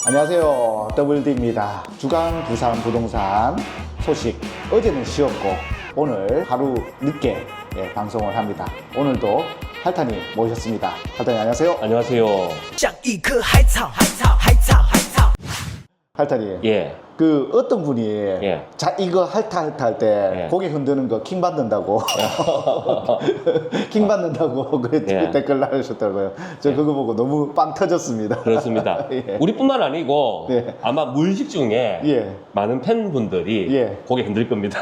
안녕하세요. WD입니다. 주간 부산 부동산 소식. 어제는 쉬었고 오늘 하루 늦게 방송을 합니다. 오늘도 할탄이 모셨습니다. 할탄이 안녕하세요. 안녕하세요. 할탄이. 예. 그 어떤 분이 예. 자 이거 할타 할 때 예. 고개 흔드는 거 킹 받는다고 킹 받는다고 예. 댓글 날으셨더라고요. 저 예. 그거 보고 너무 빵 터졌습니다. 그렇습니다. 예. 우리뿐만 아니고 예. 아마 무의식 중에 예. 많은 팬분들이 예. 고개 흔들 겁니다.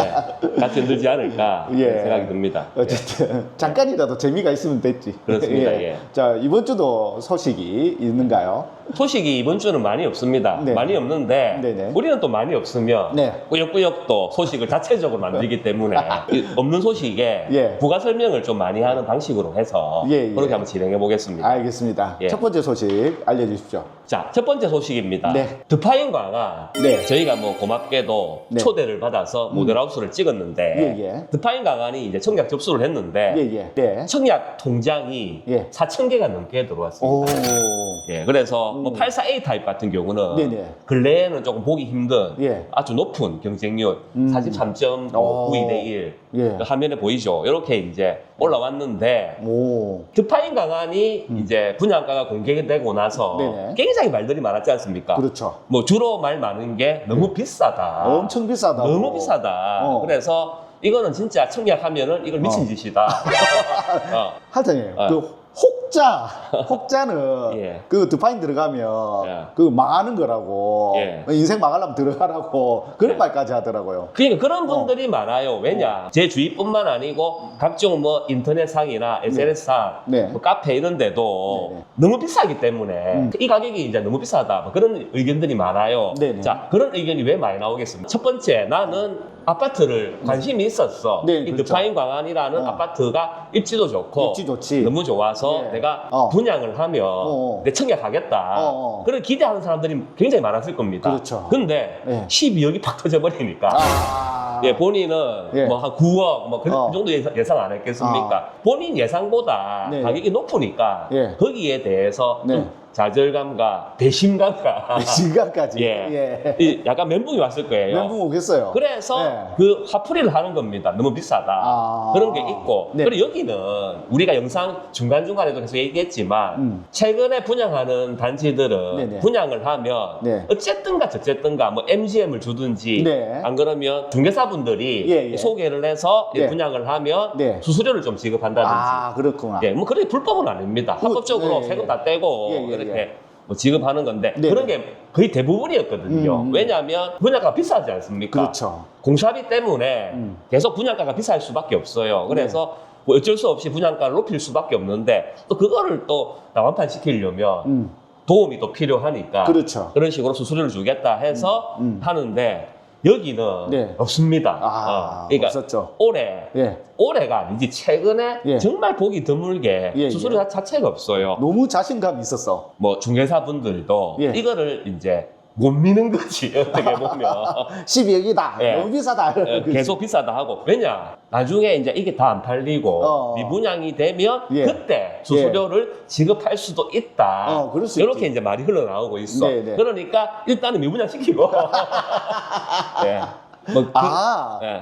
예. 같이 흔들지 않을까 예. 생각이 듭니다. 어쨌든 잠깐이라도 재미가 있으면 됐지. 그렇습니다. 예. 자, 이번 주도 소식이 있는가요? 소식이 이번 주는 많이 없습니다. 네. 많이 없는데 네네. 우리는 또 많이 없으면 네. 꾸역꾸역 또 소식을 자체적으로 만들기 때문에 이 없는 소식에 예. 부가 설명을 좀 많이 하는 방식으로 해서 예, 예. 그렇게 한번 진행해 보겠습니다. 알겠습니다. 예. 첫 번째 소식 알려주십시오. 자, 첫 번째 소식입니다. 네. 드파인 광화. 네. 저희가 뭐 고맙게도 네. 초대를 받아서 모델하우스를 찍었는데 예, 예. 드파인 광화이 이제 청약 접수를 했는데 예. 네. 청약 통장이 예. 4,000개가 넘게 들어왔습니다. 오. 예, 그래서 뭐 84A 타입 같은 경우는 네네. 근래에는 조금 보기 힘든 예. 아주 높은 경쟁률 43.92대 1 예. 화면에 보이죠. 이렇게 이제 올라왔는데 오. 드파인 강안이 이제 분양가가 공개되고 나서 네네. 굉장히 말들이 많았지 않습니까? 그렇죠. 뭐 주로 말 많은 게 너무 비싸다. 엄청 비싸다. 너무 비싸다. 어. 그래서 이거는 진짜 청약하면은 이걸 미친 짓이다. 어. 할tan이 어. 그 혹자는 예. 그 드파인 들어가면 예. 그 망하는 거라고 예. 인생 망하려면 들어가라고 그런 예. 말까지 하더라고요. 그러니까 그런 분들이 많아요. 왜냐? 제 주위뿐만 아니고 각종 뭐 인터넷상이나 SNS상, 네. 뭐 카페 이런 데도 네네. 너무 비싸기 때문에 이 가격이 이제 너무 비싸다. 뭐 그런 의견들이 많아요. 네네. 자, 그런 의견이 왜 많이 나오겠습니까? 첫 번째, 나는 아파트를 관심이 있었어. 네, 이 그렇죠. 드파인 광안이라는 아파트가 입지도 좋고 입지 좋지. 너무 좋아서 예. 내가 어. 분양을 하면 어. 내 청약하겠다. 어. 그런 기대하는 사람들이 굉장히 많았을 겁니다. 그렇죠. 근데 예. 12억이 팍 터져버리니까 아. 예, 본인은 예. 뭐 한 9억 뭐 그 어. 정도 예상 안 했겠습니까? 본인 예상보다 네. 가격이 높으니까 예. 거기에 대해서 네. 좀 좌절감과 배심감과 시간까지. 예. 이 약간 멘붕이 왔을 거예요. 멘붕 오겠어요. 그래서 예. 그 화풀이를 하는 겁니다. 너무 비싸다. 아. 그런 게 있고. 네. 그리고 여기는 우리가 영상 중간중간에도 계속 얘기했지만 최근에 분양하는 단지들은 네네. 분양을 하면 네. 어쨌든가 저쨌든가 뭐 MGM을 주든지 네. 안 그러면 중개사분들이 예. 소개를 해서 네. 분양을 하면 네. 수수료를 좀 지급한다든지. 아, 그렇구나. 예, 뭐 그게 불법은 아닙니다. 합법적으로 예. 세금 다 떼고 예. 이렇게 뭐 지급하는 건데 네네. 그런 게 거의 대부분이었거든요. 왜냐하면 분양가가 비싸지 않습니까? 그렇죠. 공사비 때문에 계속 분양가가 비쌀 수밖에 없어요. 그래서 뭐 어쩔 수 없이 분양가를 높일 수밖에 없는데 또 그거를 또 완판 시키려면 도움이 또 필요하니까 그렇죠. 그런 식으로 수수료를 주겠다 해서 하는데 여기는 네. 없습니다. 아, 그러니까 없었죠. 올해가 아니지 최근에 예. 정말 보기 드물게 예. 수수료 자체가 없어요. 너무 자신감이 있었어. 뭐 중개사분들도 예. 이거를 이제 못 미는 거지 어떻게 보면 12억이다. 예. 너무 비싸다. 그렇지. 계속 비싸다 하고 왜냐 나중에 이제 이게 다 안 팔리고 미분양이 되면 예. 그때 수수료를 지급할 수도 있다. 그럴 수 이렇게 있지. 이제 말이 흘러나오고 있어. 네네. 그러니까 일단은 미분양 시키고 예. 뭐 그- 예.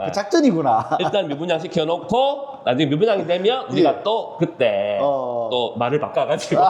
그 작전이구나. 일단 미분양 시켜놓고 나중에 미분양이 되면 우리가 예. 또 그때 또 말을 바꿔가지고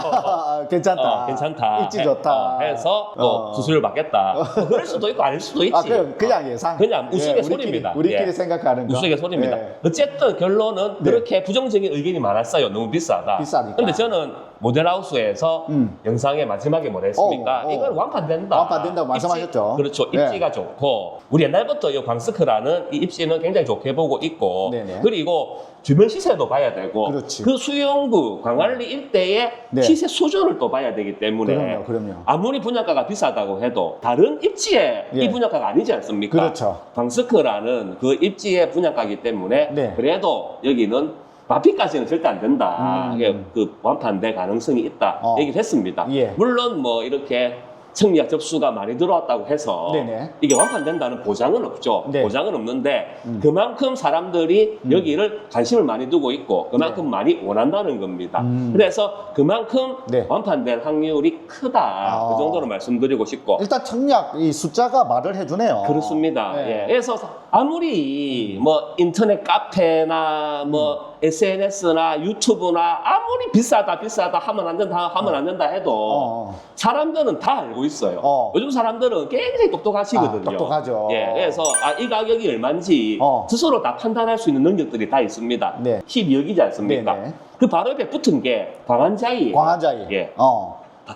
괜찮다. 괜찮다. 입지 좋다. 해서 또 수수료를 받겠다. 뭐 그럴 수도 있고 아닐 수도 있지. 그냥 예상. 그냥 우스갯소리입니다. 우리끼리 예. 생각하는 거. 우스갯소리입니다. 예. 어쨌든 결론은 네. 그렇게 부정적인 의견이 많았어요. 너무 비싸다. 비싸니까. 근데 저는 모델하우스에서 영상의 마지막에 뭐라 했습니까? 이건 완판된다. 완판된다고 말씀하셨죠. 그렇죠. 네. 입지가 좋고 우리 옛날부터 이 광스크라는 이 입지는 굉장히 좋게 보고 있고 네네. 그리고 주변 시세도 봐야 되고 그렇지. 그 수용구 광안리 일대의 네. 시세 수준을 또 봐야 되기 때문에 그럼요. 아무리 분양가가 비싸다고 해도 다른 입지의 예. 이 분양가가 아니지 않습니까? 그렇죠. 광스크라는 그 입지의 분양가이기 때문에 네. 그래도 여기는 마피까지는 절대 안 된다. 이게 그 완판될 가능성이 있다. 얘기를 했습니다. 예. 물론 뭐 이렇게 청약 접수가 많이 들어왔다고 해서 네네. 이게 완판된다는 보장은 없죠. 네. 보장은 없는데 그만큼 사람들이 여기를 관심을 많이 두고 있고 그만큼 많이 원한다는 겁니다. 그래서 그만큼 네. 완판될 확률이 크다. 그 정도로 말씀드리고 싶고 일단 청약 이 숫자가 말을 해주네요. 그렇습니다. 네. 예. 그래서 아무리 뭐 인터넷 카페나 뭐 SNS나 유튜브나 아무리 비싸다 하면 안 된다 해도 사람들은 다 알고 있어요. 요즘 사람들은 굉장히 똑똑하시거든요. 똑똑하죠. 예. 그래서 이 가격이 얼마인지 스스로 다 판단할 수 있는 능력들이 다 있습니다. 네. 12억이지 않습니까? 네네. 그 바로 옆에 붙은 게 광안자이예요. 광안자이. 예.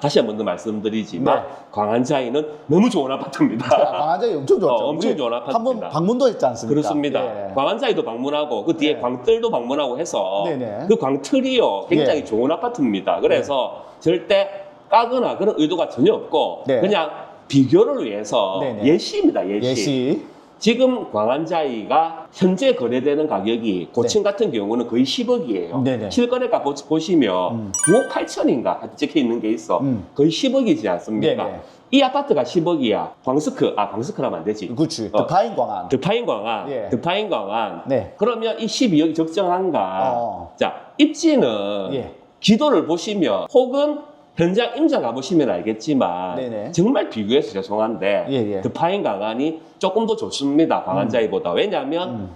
다시 한 번 더 말씀드리지만 네. 광안자이는 너무 좋은 아파트입니다. 광안자이 엄청 좋죠. 엄청 우리 좋은 아파트입니다. 한번 방문도 했지 않습니까? 그렇습니다. 예. 광안자이도 방문하고 그 뒤에 네. 광뜰도 방문하고 해서 네네. 그 광틀이요 굉장히 예. 좋은 아파트입니다. 그래서 절대 까거나 그런 의도가 전혀 없고 네. 그냥 비교를 위해서 네네. 예시입니다. 예시. 지금 광안자이가 현재 거래되는 가격이 고층 같은 경우는 거의 10억이에요. 네네. 실거래가 보시면 9억 8천인가 적혀 있는 게 있어. 거의 10억이지 않습니까? 네네. 이 아파트가 10억이야. 광스크라면 안 되지. 그렇지. 드파인 광안. 드파인 광안. 예. 드파인 광안. 네. 그러면 이 12억이 적정한가? 자, 입지는 예. 기도를 보시면 혹은 현장 임장 가보시면 알겠지만 네네. 정말 비교해서 죄송한데 예. 드파인 광안이 조금 더 좋습니다. 광안자이보다. 왜냐하면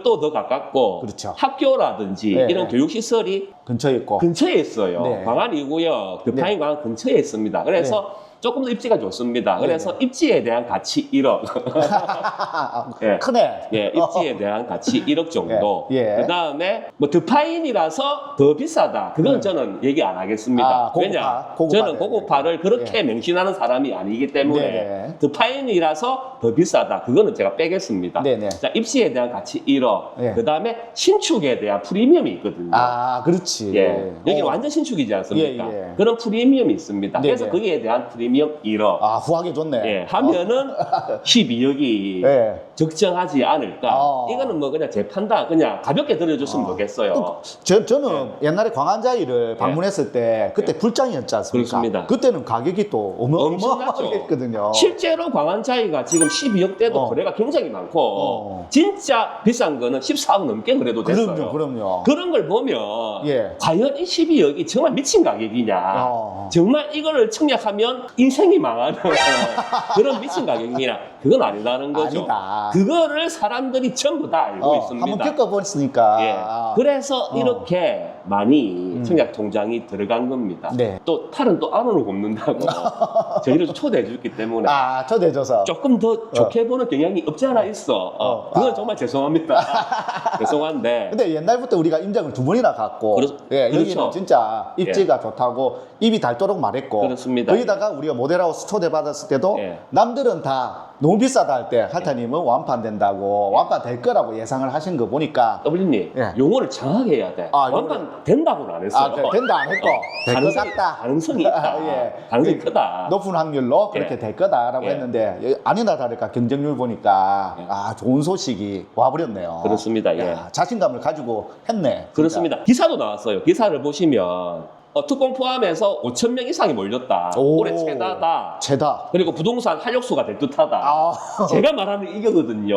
또 더 가깝고 그렇죠. 학교라든지 네. 이런 교육시설이 근처에 있고. 근처에 있어요. 네. 광안이고요. 드파인 광안 근처에 있습니다. 그래서 조금 더 입지가 좋습니다. 그래서 네. 입지에 대한 가치 1억. 예. 크네. 예, 입지에 대한 가치 1억 정도. 예. 그 다음에 뭐 드파인이라서 더 비싸다. 그건 저는 얘기 안 하겠습니다. 고급화, 왜냐? 고급화. 저는 고급화를 그렇게 맹신하는 사람이 아니기 때문에 네네. 드파인이라서 더 비싸다. 그거는 제가 빼겠습니다. 네네. 자, 입지에 대한 가치 1억. 예. 그 다음에 신축에 대한 프리미엄이 있거든요. 그렇지. 예. 여기는 완전 신축이지 않습니까? 예. 그런 프리미엄이 있습니다. 네네. 그래서 거기에 대한 프리미엄 1억. 후하게 좋네. 예, 하면은 12억이 예. 적정하지 않을까. 어. 이거는 뭐 그냥 제 판단, 그냥 가볍게 들어줬으면 좋겠어요. 저는 옛날에 광안자이를 방문했을 때 그때 불장이었지 않습니까? 그렇습니다. 그때는 가격이 또 엄청나죠. 어마어마했거든요. 실제로 광안자이가 지금 12억대도 거래가 굉장히 많고 진짜 비싼 거는 14억 넘게 거래도 됐어요. 그럼요. 그런 걸 보면 예. 과연 이 12억이 정말 미친 가격이냐. 정말 이거를 청약하면 인생이 망하는 그런 미친 가격이냐. 그건 아니라는 거죠. 아니다. 그거를 사람들이 전부 다 알고 있습니다. 한번 겪어보니까. 예. 그래서 이렇게 많이 청약 통장이 들어간 겁니다. 네. 또 팔은 또 안으로 굽는다고 저희를 초대해 줬기 때문에 초대해줘서. 조금 더 좋게 보는 경향이 없지 않아 있어. 그건 정말 죄송합니다. 죄송한데. 근데 옛날부터 우리가 임장을 2번이나 갔고, 그렇죠. 여기는 진짜 입지가 좋다고 입이 닳도록 말했고, 그렇습니다. 거기다가 우리가 모델하우스 초대받았을 때도 남들은 다 너무 비싸다 할 때 할타님은 완판된다고, 완판될 거라고 예상을 하신 거 보니까. 더블님, 용어를 정확하게 해야 돼. 완판 된다고는 안 했어요. 된다 안 했고, 될 것 같다. 가능성이 있다. 예. 가능성이 크다. 높은 확률로 그렇게 될 거다라고 했는데, 아니나 다를까 경쟁률 보니까, 좋은 소식이 와버렸네요. 그렇습니다. 예. 자신감을 가지고 했네. 진짜. 그렇습니다. 기사도 나왔어요. 기사를 보시면 특공 포함해서 5,000명 이상이 몰렸다. 올해 최다다. 그리고 부동산 활력소가 될 듯하다. 제가 말하는 이거거든요.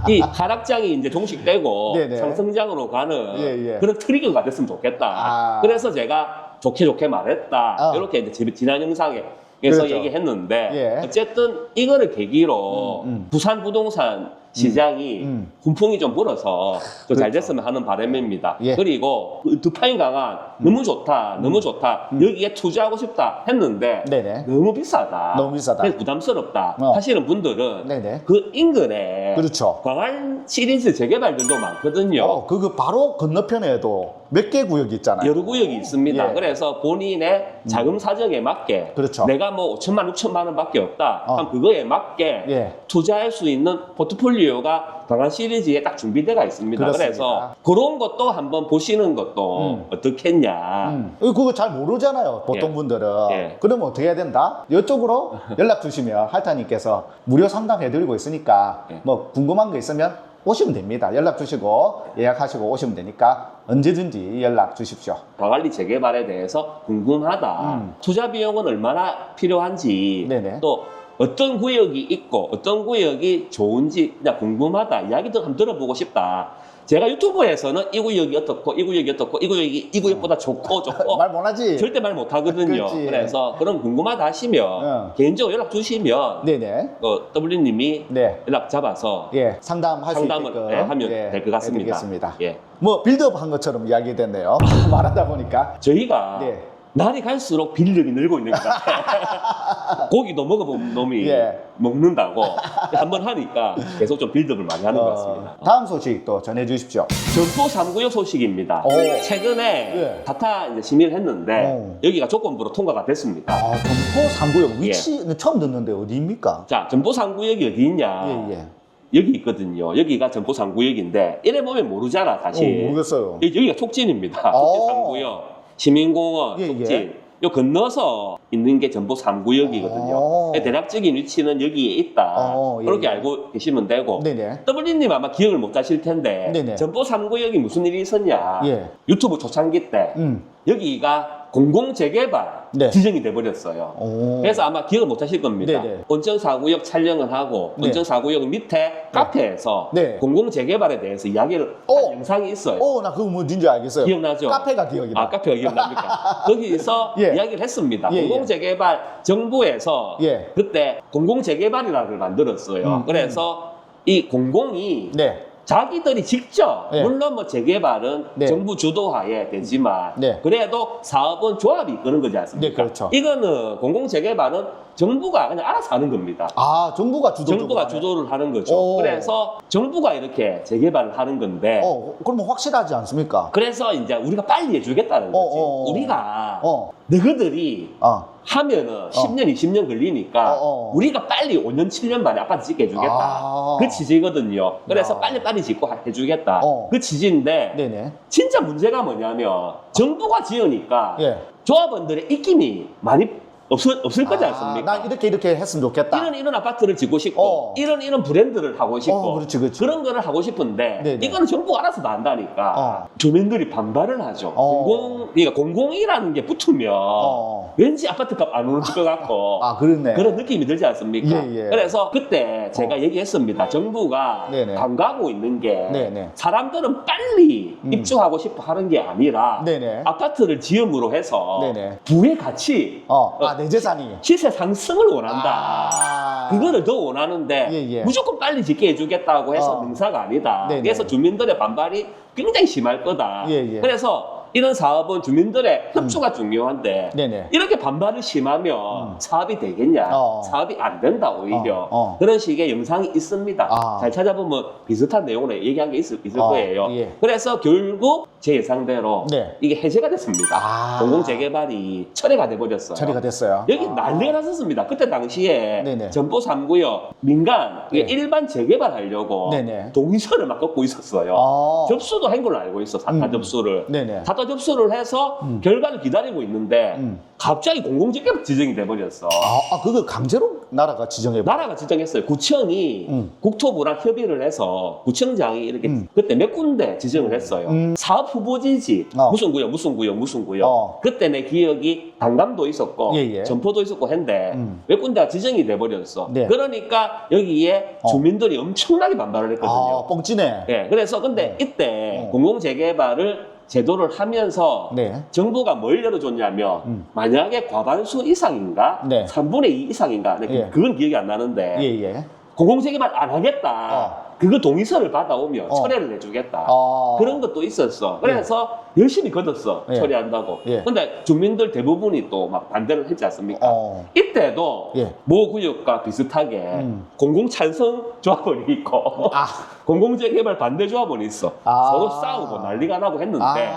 이 하락장이 이제 종식되고 네네. 상승장으로 가는 예. 그런 트리거가 됐으면 좋겠다. 그래서 제가 좋게 말했다. 이렇게 이제 지난 영상에 그래서 그렇죠. 얘기했는데 어쨌든 이거를 계기로 부산 부동산 시장이 훈풍이 좀 불어서 좀 잘 됐으면 하는 바람입니다. 그리고 드파인 강한 너무 좋다. 여기에 투자하고 싶다 했는데 너무 비싸다. 그래서 부담스럽다 하시는 분들은 그 인근에 그렇죠. 광안 시리즈 재개발들도 많거든요. 그거 바로 건너편에도 몇 개 구역이 있잖아요. 여러 구역이 있습니다. 그래서 본인의 자금 사정에 맞게 내가 뭐 5천만, 6천만 원밖에 없다. 그럼 그거에 맞게 투자할 수 있는 포트폴리오가 광안 시리즈에 딱 준비되어 있습니다. 그렇습니다. 그래서 그런 것도 한번 보시는 것도 어떻겠냐. 그거 잘 모르잖아요. 보통 분들은. 그러면 어떻게 해야 된다? 이쪽으로 연락 주시면 할타님께서 무료 상담해드리고 있으니까 뭐 궁금한 거 있으면 오시면 됩니다. 연락 주시고 예약하시고 오시면 되니까 언제든지 연락 주십시오. 가관리 재개발에 대해서 궁금하다. 투자 비용은 얼마나 필요한지 네네. 또 어떤 구역이 있고 어떤 구역이 좋은지 그냥 궁금하다. 이야기도 한번 들어보고 싶다. 제가 유튜브에서는 이 구역이 어떻고 이 구역이 어떻고 이 구역이 이 구역보다 좋고 말 못하지? 절대 말 못하거든요. 그렇지. 그래서 그런 궁금하다 하시면 개인적으로 연락 주시면 네네. W님이 네. 연락 잡아서 예, 상담할 수 상담을 있게끔 하면 될 것 같습니다. 해드리겠습니다. 예. 뭐 빌드업 한 것처럼 이야기됐네요. 말하다 보니까. 저희가 네. 날이 갈수록 빌력이 늘고 있는 것 같아요. 고기도 먹어본 놈이 예. 먹는다고 한번 하니까 계속 좀 빌드업을 많이 하는 것 같습니다. 다음 소식 또 전해주십시오. 전포 3구역 소식입니다. 오. 최근에 예. 다타 이제 심의를 했는데 오. 여기가 조건부로 통과가 됐습니다. 아, 점포 3구역 위치는 처음 듣는데 어디입니까? 자, 전포 3구역이 어디 있냐? 예. 여기 있거든요. 여기가 전포 3구역인데 이래 보면 모르잖아 사실. 모르겠어요. 여기가 촉진입니다. 촉진 3구역. 시민공원, 예, 촉진. 예. 요 건너서 있는 게 전북 3구역이거든요. 대략적인 위치는 여기에 있다. 예, 그렇게 예. 알고 계시면 되고. 네네. W님 아마 기억을 못 하실 텐데 네네. 전북 3구역이 무슨 일이 있었냐. 예. 유튜브 초창기 때 여기가 공공재개발 네. 지정이 돼버렸어요. 오. 그래서 아마 기억을 못 하실 겁니다. 네네. 온천 4구역 촬영을 하고 네. 온천 4구역 밑에 카페에서 네. 공공재개발에 대해서 이야기를 한 영상이 있어요. 나 그거 뭔지 알겠어요. 기억나죠? 카페가 기억이다. 아, 카페가 기억납니까? 거기서 예. 이야기를 했습니다. 예, 예. 공공재개발 정부에서 예. 그때 공공재개발이라는 걸 만들었어요. 그래서 이 공공이 네. 자기들이 직접 네. 물론 뭐 재개발은 네. 정부 주도하에 되지만 네. 그래도 사업은 조합이 이끄는 거지 않습니까? 네, 그렇죠. 이거는 공공재개발은 정부가 그냥 알아서 하는 겁니다. 아, 정부가 주도적으로 정부가 하네. 주도를 하는 거죠. 오. 그래서 정부가 이렇게 재개발을 하는 건데 그러면 확실하지 않습니까? 그래서 이제 우리가 빨리 해주겠다는 거지. 우리가 너희들이 하면은 10년, 20년 걸리니까 우리가 빨리 5년, 7년 만에 아파트 짓게 해주겠다. 그 취지거든요. 그래서 빨리빨리 짓고 해주겠다. 그 취지인데 네네. 진짜 문제가 뭐냐면 정부가 지으니까 예. 조합원들의 입김이 많이 없을 거지 않습니까? 난 이렇게 했으면 좋겠다. 이런 아파트를 짓고 싶고 이런 브랜드를 하고 싶고 그렇지. 그런 거를 하고 싶은데 네네. 이거는 정부가 알아서 다 한다니까 주민들이 반발을 하죠. 그러니까 공공이라는 게 붙으면 왠지 아파트값 안 오를 것 같고 그렇네. 그런 느낌이 들지 않습니까? 예, 예. 그래서 그때 제가 얘기했습니다. 정부가 네네. 간과하고 있는 게 네네. 사람들은 빨리 입주하고 싶어 하는 게 아니라 네네. 아파트를 지음으로 해서 네네. 부의 가치 내 재산이. 시세 상승을 원한다. 그거를 더 원하는데 예. 무조건 빨리 짓게 해주겠다고 해서 능사가 아니다. 네네. 그래서 주민들의 반발이 굉장히 심할 거다. 예. 그래서 이런 사업은 주민들의 협조가 중요한데 네네. 이렇게 반발이 심하면 사업이 되겠냐? 사업이 안 된다 오히려. 그런 식의 영상이 있습니다. 잘 찾아보면 비슷한 내용으로 얘기한 게 있을 거예요. 예. 그래서 결국 제 예상대로 네. 이게 해제가 됐습니다. 공공재개발이 철회가 돼버렸어요. 처리가 됐어요. 여기 난리가 났었습니다. 그때 당시에 네네. 전포 3구역 민간 네. 일반 재개발하려고 네네. 동의서를 막 걷고 있었어요. 접수도 한 걸로 알고 있어. 다타 접수를. 네네. 다타 접수를 해서 결과를 기다리고 있는데 갑자기 공공재개발 지정이 돼버렸어. 그거 강제로 나라가 지정해. 나라가 지정했어요. 구청이 국토부랑 협의를 해서 구청장이 이렇게 그때 몇 군데 지정을 했어요. 사업 후보지지 무슨 구역. 그때 내 기억이 강남도 있었고 예. 전포도 있었고 했는데 몇 군데가 지정이 돼버렸어. 네. 그러니까 여기에 주민들이 엄청나게 반발을 했거든요. 뻥치네. 네, 그래서 근데 이때 공공재개발을 제도를 하면서 네. 정부가 뭘 열어줬냐면 만약에 과반수 이상인가 네. 3분의 2 이상인가 예. 그건 기억이 안 나는데 예. 공공재개발 안 하겠다 그거 동의서를 받아오면 철회를 해주겠다 그런 것도 있었어. 그래서 열심히 걷었어. 예. 처리한다고. 예. 근데 주민들 대부분이 또 막 반대를 했지 않습니까? 이때도 예. 모 구역과 비슷하게 공공찬성 조합원이 있고 공공재개발 반대 조합원이 있어. 서로 싸우고 난리가 나고 했는데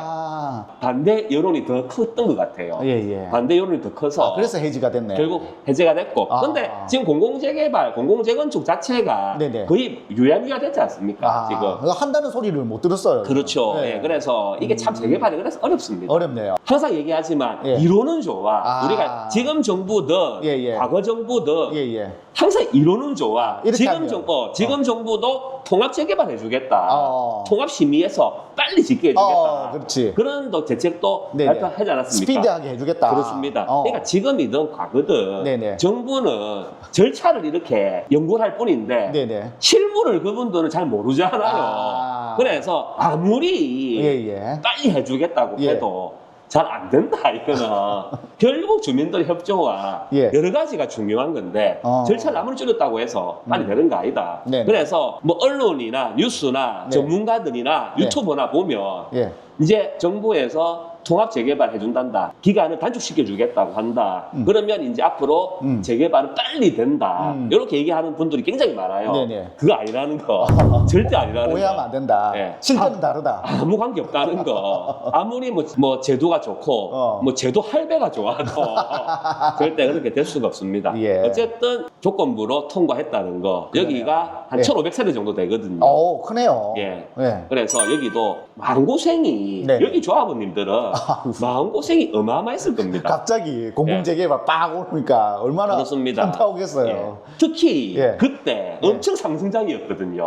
반대 여론이 더 컸던 것 같아요. 예, 예. 반대 여론이 더 커서 그래서 해지가 됐네. 결국 해제가 됐고. 아. 근데 지금 공공재개발, 공공재건축 자체가 네네. 거의 유야무야 됐지 않습니까? 지금. 그거 한다는 소리를 못 들었어요. 그렇죠. 예. 예, 그래서 이게 참 재개발이 그래서 어렵습니다. 어렵네요. 항상 얘기하지만 예. 이론은 좋아. 아. 우리가 지금 정부든 예, 예. 과거 정부든 예, 예. 항상 이론은 좋아. 이렇게 지금 하면. 지금 정부도 통합 재개발 해주겠다. 어. 통합 심의해서 빨리 짓게 해주겠다. 그렇지. 그런 또 대책도 네네. 발표하지 않았습니까? 스피드하게 해주겠다. 그렇습니다. 어. 그러니까 지금이든 과거든 네네. 정부는 절차를 이렇게 연구를 할 뿐인데 네네. 실무를 그분들은 잘 모르잖아요. 아. 그래서 아무리 예, 예. 빨리 해주겠다고 예. 해도 잘 안 된다 이거는 결국 주민들 협조와 예. 여러 가지가 중요한 건데 절차를 아무리 줄였다고 해서 빨리 되는 거 아니다. 네네. 그래서 뭐 언론이나 뉴스나 네. 전문가들이나 네. 유튜버나 보면 예. 이제 정부에서 통합 재개발 해준단다. 기간을 단축시켜 주겠다고 한다. 그러면 이제 앞으로 재개발은 빨리 된다. 이렇게 얘기하는 분들이 굉장히 많아요. 네네. 그거 아니라는 거. 절대 아니라는 오해하면 거. 안 된다. 예. 실제는 다르다. 아무 관계 없다는 거. 아무리 뭐 제도가 좋고 뭐 제도 할배가 좋아도 절대 그렇게 될 수가 없습니다. 예. 어쨌든 조건부로 통과했다는 거. 여기가 한 예. 1,500세대 정도 되거든요. 크네요. 예. 예. 그래서 여기도 마음고생이 네. 여기 조합원님들은 마음고생이 어마어마했을 겁니다. 갑자기 공공재개발 빡 오니까 얼마나 그렇습니다. 현타 오겠어요. 예. 특히 예. 그때 엄청 상승장이었거든요.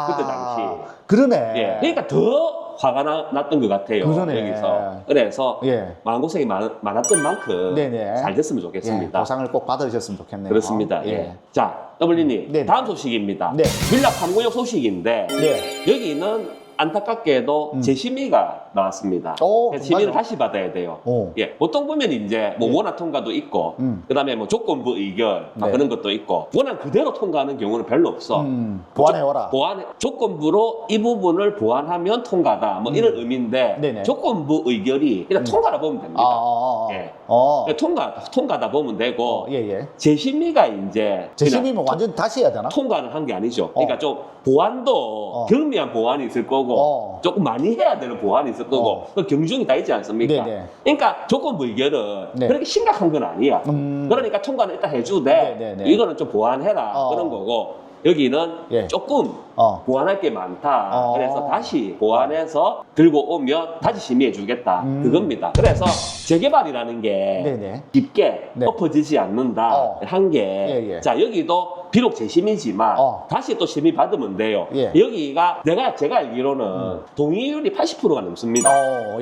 그때 당시. 그러네. 예. 그러니까 더 화가 났던 것 같아요. 그러네. 여기서. 그래서 예. 마음고생이 많았던 만큼 네네. 잘 됐으면 예. 좋겠습니다. 보상을 꼭 받으셨으면 좋겠네요. 그렇습니다. 예. 자, 더블리님. 네네. 다음 소식입니다. 네. 빌라 판공역 소식인데 네. 여기는 안타깝게도 재심의가 나왔습니다. 오, 그래서 심의를 정말요? 다시 받아야 돼요. 오. 예, 보통 보면 이제 뭐 예. 원안 통과도 있고, 그다음에 뭐 조건부 의견 네. 그런 것도 있고, 원안 그대로 통과하는 경우는 별로 없어. 보완해오라. 조건부로 이 부분을 보완하면 통과다. 뭐 이런 의미인데 네네. 조건부 의결이 그냥 통과라 보면 됩니다. 예. 그냥 통과다 보면 되고 예, 예. 재심의가 이제 재심이면 완전 다시 해야 되나? 통과를 한 게 아니죠. 그러니까 좀 보완도 경미한 보완이 있을 거고 조금 많이 해야 되는 보완이 있을 거고 그 경중이 다 있지 않습니까? 네네. 그러니까 조건부 의결은 네. 그렇게 심각한 건 아니야. 그러니까 통과는 일단 해주되 네네네. 이거는 좀 보완해라 그런 거고 여기는 예. 조금 보완할 게 많다. 그래서 다시 보완해서 들고 오면 다시 심의해 주겠다. 그겁니다. 그래서 재개발이라는 게 네네. 쉽게 네. 엎어지지 않는다. 한 게. 예, 예. 자, 여기도 비록 재심이지만 다시 또 심의 받으면 돼요. 예. 여기가 제가 알기로는 동의율이 80%가 넘습니다.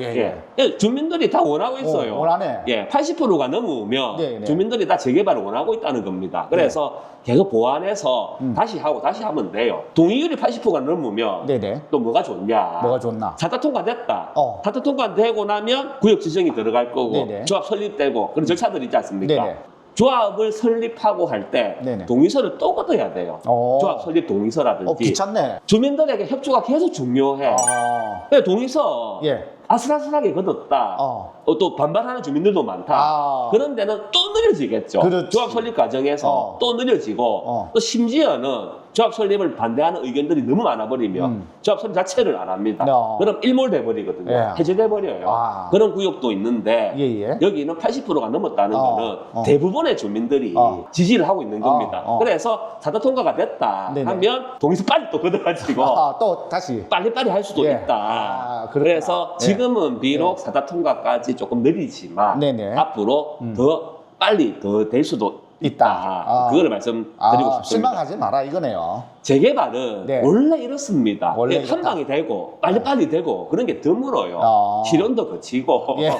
예. 예. 주민들이 다 원하고 있어요. 원하네. 예, 80%가 넘으면 네, 네. 주민들이 다 재개발을 원하고 있다는 겁니다. 그래서 계속 보완해서 다시 하고 다시 하면 돼요. 동의율이 80%가 넘으면 네네. 또 뭐가 좋냐? 뭐가 좋나? 사타 통과됐다. 어. 사타 통과되고 나면 구역 지정이 들어갈 거고 네네. 조합 설립되고 그런 절차들이 있지 않습니까? 네네. 조합을 설립하고 할 때 네네. 동의서를 또 걷어야 돼요. 조합 설립 동의서라든지. 귀찮네. 주민들에게 협조가 계속 중요해. 근데 동의서 예. 아슬아슬하게 걷었다. 또 반발하는 주민들도 많다. 그런 데는 또 느려지겠죠. 그렇지. 조합 설립 과정에서 또 느려지고 또 심지어는 조합 설립을 반대하는 의견들이 너무 많아버리면 조합 설립 자체를 안 합니다. 그럼 일몰돼 버리거든요. 예. 해제돼 버려요. 그런 구역도 있는데 예. 여기는 80%가 넘었다는 거는 대부분의 주민들이 지지를 하고 있는 겁니다. 그래서 사다 통과가 됐다 네네. 하면 동의서 빨리 또 걷어가지고 또 다시. 빨리빨리 할 수도 예. 있다. 그렇구나. 그래서 예. 지금은 비록 사다 통과까지 조금 느리지만 네네. 앞으로 더 빨리 더 될 수도 있다. 그거를 말씀드리고 싶습니다. 실망하지 마라 이거네요. 재개발은 네. 원래 이렇습니다. 원래 한 방이 되고 빨리빨리 되고 그런 게 드물어요. 시련도 거치고 예.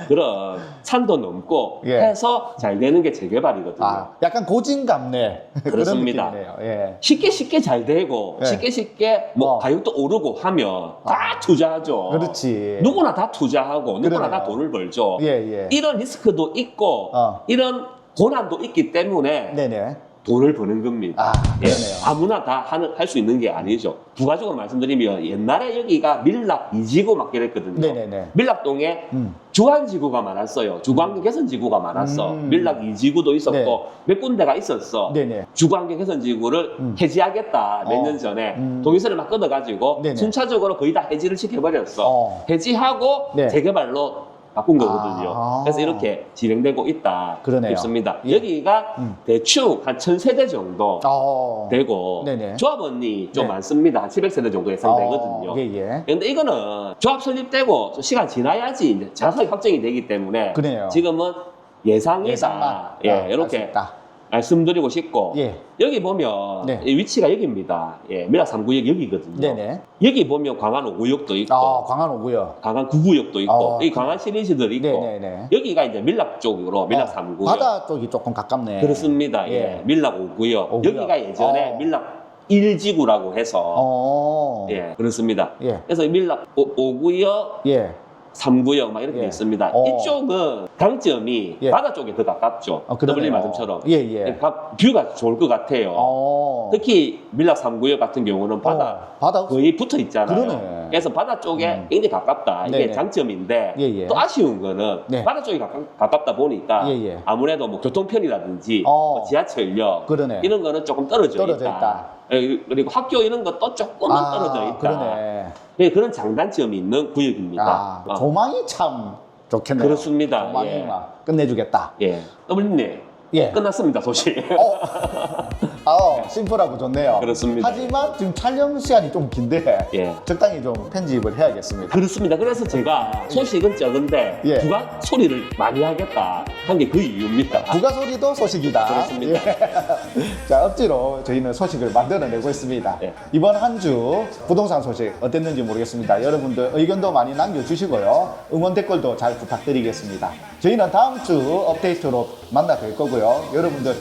그런 산도 넘고 예. 해서 잘 되는 게 재개발이거든요. 약간 고진감래 그렇습니다. 그런 느낌이네요. 예. 쉽게 잘 되고 예. 쉽게 뭐 가격도 오르고 하면 다 투자하죠. 그렇지. 누구나 다 투자하고 누구나 그러네요. 다 돈을 벌죠. 예. 이런 리스크도 있고 이런 고난도 있기 때문에 네네. 돈을 버는 겁니다. 아, 예, 그러네요. 아무나 다 할 수 있는 게 아니죠. 부가적으로 말씀드리면 옛날에 여기가 밀락 2지구 막 이랬거든요. 네네네. 밀락동에 주간지구가 많았어요. 주간경 개선지구가 많았어. 밀락 2지구도 있었고 네. 몇 군데가 있었어. 네네. 주간경 개선지구를 해지하겠다 몇 년 전에 동의서를 막 끊어가지고 네네. 순차적으로 거의 다 해지를 시켜버렸어. 해지하고 네. 재개발로 바꾼 거거든요. 아. 그래서 이렇게 진행되고 있다. 그러네요. 싶습니다. 예. 여기가 대충 한 1000세대 정도 되고 네네. 조합원이 좀 네. 많습니다. 한 700세대 정도 예상되거든요. 예. 근데 이거는 조합 설립되고 좀 시간 지나야지 이제 정확하게 확정이 되기 때문에 그래요. 지금은 예상이다. 예상만. 예, 이렇게 말씀드리고 싶고 예. 여기 보면 네. 이 위치가 여기입니다. 예, 밀락 3구역 여기거든요. 네네. 여기 보면 광안 5구역도 있고 광안 오고요. 광안 9구역도 있고 여기 광안 시리즈들이 있고 네네네. 여기가 이제 밀락 쪽으로 밀락 3구역 바다 쪽이 조금 가깝네. 그렇습니다. 예. 예. 밀락 5구역. 오구역. 여기가 예전에 밀락 1지구라고 해서 예, 그렇습니다. 예. 그래서 밀락 5구역, 예. 3구역 막 이렇게 예. 돼 있습니다. 어. 이쪽은 강점이 예. 바다 쪽에 더 가깝죠. 그러네요. 더블리 말씀처럼. 예. 뷰가 좋을 것 같아요. 특히 밀락 3구역 같은 경우는 바다 거의 붙어 있잖아요. 그러네. 그래서 바다 쪽에 굉장히 가깝다. 이게 네네. 장점인데 예. 또 아쉬운 거는 네. 바다 쪽이 가깝다 보니까 예. 아무래도 뭐 교통편이라든지 뭐 지하철역 그러네. 이런 거는 조금 떨어져 있다. 있다. 그리고 학교 이런 것도 조금만 떨어져 있다. 그러네. 예, 그런 장단점이 있는 구역입니다. 조망이 참 좋겠네요. 그렇습니다. 조망이 예. 막 끝내주겠다. 예. 더블님 예. 끝났습니다 소식. 심플하고 좋네요. 그렇습니다. 하지만 지금 촬영 시간이 좀 긴데 예. 적당히 좀 편집을 해야겠습니다. 그렇습니다. 그래서 제가 소식은 적은데 예. 부가 소리를 많이 하겠다 한 게 그 이유입니다. 부가 소리도 소식이다. 그렇습니다. 자, 억지로 저희는 소식을 만들어내고 있습니다. 예. 이번 한 주 부동산 소식 어땠는지 모르겠습니다. 여러분들 의견도 많이 남겨주시고요. 응원 댓글도 잘 부탁드리겠습니다. 저희는 다음 주 업데이트로 만나 뵐 거고요. 여러분들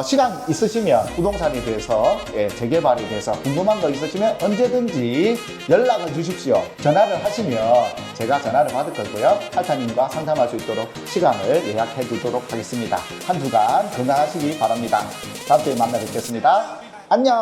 시간 있으시면 부동산에 대해서 재개발에 대해서 궁금한 거 있으시면 언제든지 연락을 주십시오. 전화를 하시면 제가 전화를 받을 거고요. 할타님과 상담할 수 있도록 시간을 예약해 두도록 하겠습니다. 한 주간 건강하시기 바랍니다. 다음 주에 만나 뵙겠습니다. 안녕.